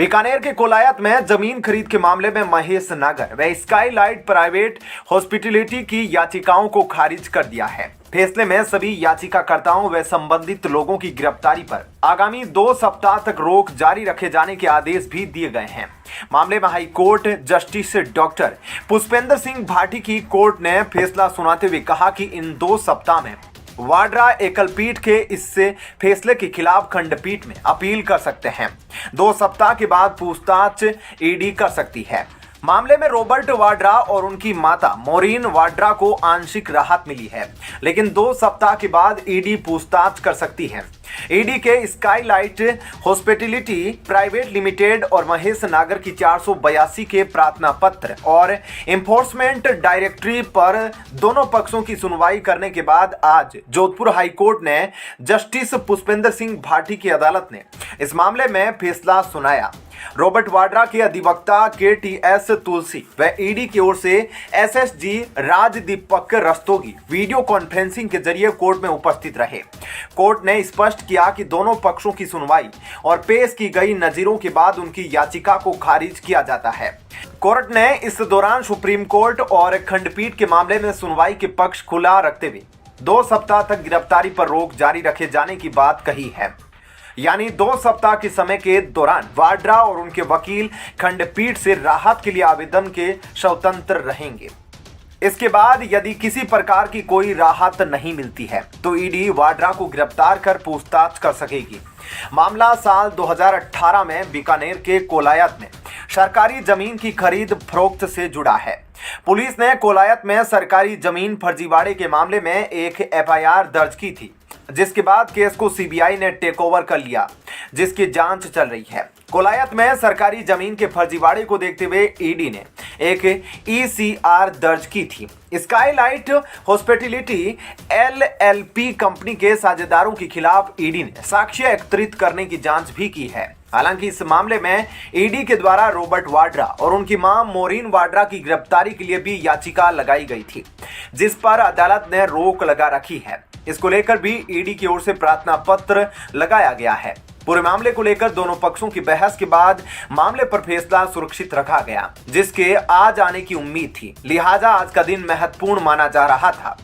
बीकानेर के कोलायत में जमीन खरीद के मामले में महेश नागर व स्काईलाइट प्राइवेट हॉस्पिटैलिटी की याचिकाओं को खारिज कर दिया है। फैसले में सभी याचिकाकर्ताओं व संबंधित लोगों की गिरफ्तारी पर आगामी 2 सप्ताह तक रोक जारी रखे जाने के आदेश भी दिए गए हैं। मामले में high court justice doctor Pushpendra Singh Bhati की कोर्ट ने फैसला सुनाते हुए कहा कि इन 2 सप्ताह में वाड्रा एकल पीठ के इससे फैसले के खिलाफ खंडपीठ में अपील कर सकते हैं। 2 सप्ताह के बाद पूछताछ ईडी कर सकती है। मामले में रॉबर्ट वाड्रा और उनकी माता मोरीन वाड्रा को आंशिक राहत मिली है, लेकिन 2 सप्ताह के बाद ईडी पूछताछ कर सकती है। ईडी के स्काईलाइट हॉस्पिटैलिटी प्राइवेट लिमिटेड और महेश नागर की 482 के प्रार्थना पत्र और एनफोर्समेंट डायरेक्टरी पर दोनों पक्षों की सुनवाई करने के बाद आज जोधपुर हाई कोर्ट ने जस्टिस पुष्पेंद्र सिंह भाटी की अदालत ने इस मामले में फैसला सुनाया। रॉबर्ट वाड्रा के अधिवक्ता KTS तुलसी व ईडी की ओर से SSG Rajdeepak Rastogi video conferencing के जरिए कोर्ट में उपस्थित रहे। कोर्ट ने स्पष्ट किया कि दोनों पक्षों की सुनवाई और पेश की गई नजीरों के बाद उनकी याचिका को खारिज किया जाता है। कोर्ट ने इस दौरान सुप्रीम कोर्ट और खंडपीठ के मामले में सुनवाई के पक्ष खुला रखते हुए 2 सप्ताह तक गिरफ्तारी पर रोक जारी रखे जाने की बात कही है। यानी 2 सप्ताह के समय के दौरान वाड्रा और उनके वकील खंडपीठ से राहत के लिए आवेदन के स्वतंत्र रहेंगे। इसके बाद यदि किसी प्रकार की कोई राहत नहीं मिलती है तो ईडी वाड्रा को गिरफ्तार कर पूछताछ कर सकेगी। मामला साल 2018 में बीकानेर के कोलायत में सरकारी जमीन की खरीद फरोख्त से जुड़ा है। पुलिस ने कोलायत में सरकारी जमीन फर्जीवाड़े के मामले में एक FIR दर्ज की थी, जिसके बाद केस को CBI ने टेक ओवर कर लिया, जिसकी जांच चल रही है। कोलायत में सरकारी जमीन के फर्जीवाड़े को देखते हुए ईडी ने एक ECR दर्ज की थी। स्काईलाइट हॉस्पिटैलिटी LLP कंपनी के साझेदारों के खिलाफ ईडी ने साक्ष्य एकत्रित करने की जांच भी की है। हालांकि इस मामले में ईडी के द्वारा रॉबर्ट वाड्रा और उनकी मां मोरीन वाड्रा की गिरफ्तारी के लिए भी याचिका लगाई गई थी, जिस पर अदालत ने रोक लगा रखी है। इसको लेकर भी ईडी की ओर से प्रार्थना पत्र लगाया गया है। पूरे मामले को लेकर दोनों पक्षों की बहस के बाद मामले पर फैसला सुरक्षित रखा गया, जिसके आज आने की उम्मीद थी। लिहाजा आज का दिन महत्वपूर्ण माना जा रहा था।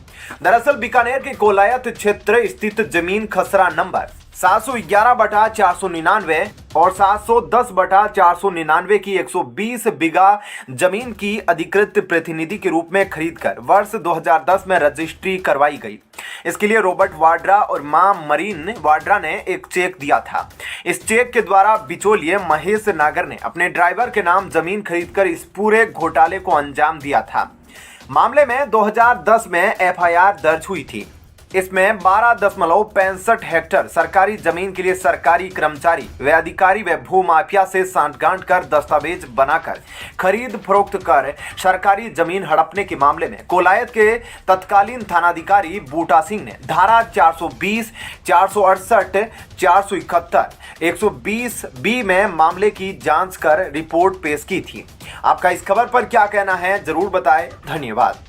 दरअसल बीकानेर के कोलायत क्षेत्र स्थित जमीन खसरा नंबर 711/499 और 710/499 की 120 बीघा जमीन की अधिकृत प्रतिनिधि के रूप में खरीदकर वर्ष 2010 में रजिस्ट्री करवाई गई। इसके लिए रॉबर्ट वाड्रा और मां मरीन वाड्रा ने एक चेक दिया था। इस चेक के द्वारा बिचौलिए महेश नागर ने अपने ड्राइवर के नाम जमीन खरीदकर इस पूरे घोटाले को अंजाम दिया था। मामले में 2010 में FIR दर्ज हुई थी। इसमें 12.65 हेक्टेयर सरकारी जमीन के लिए सरकारी कर्मचारी व अधिकारी व भू माफिया से सांठगांठ कर दस्तावेज बनाकर खरीद फरोख्त कर सरकारी जमीन हड़पने के मामले में कोलायत के तत्कालीन थानाधिकारी बूटा सिंह ने धारा 420, 468, 471, 120B में मामले की जांच कर रिपोर्ट पेश की थी। आपका इस खबर पर क्या कहना है, जरूर बताएं। धन्यवाद।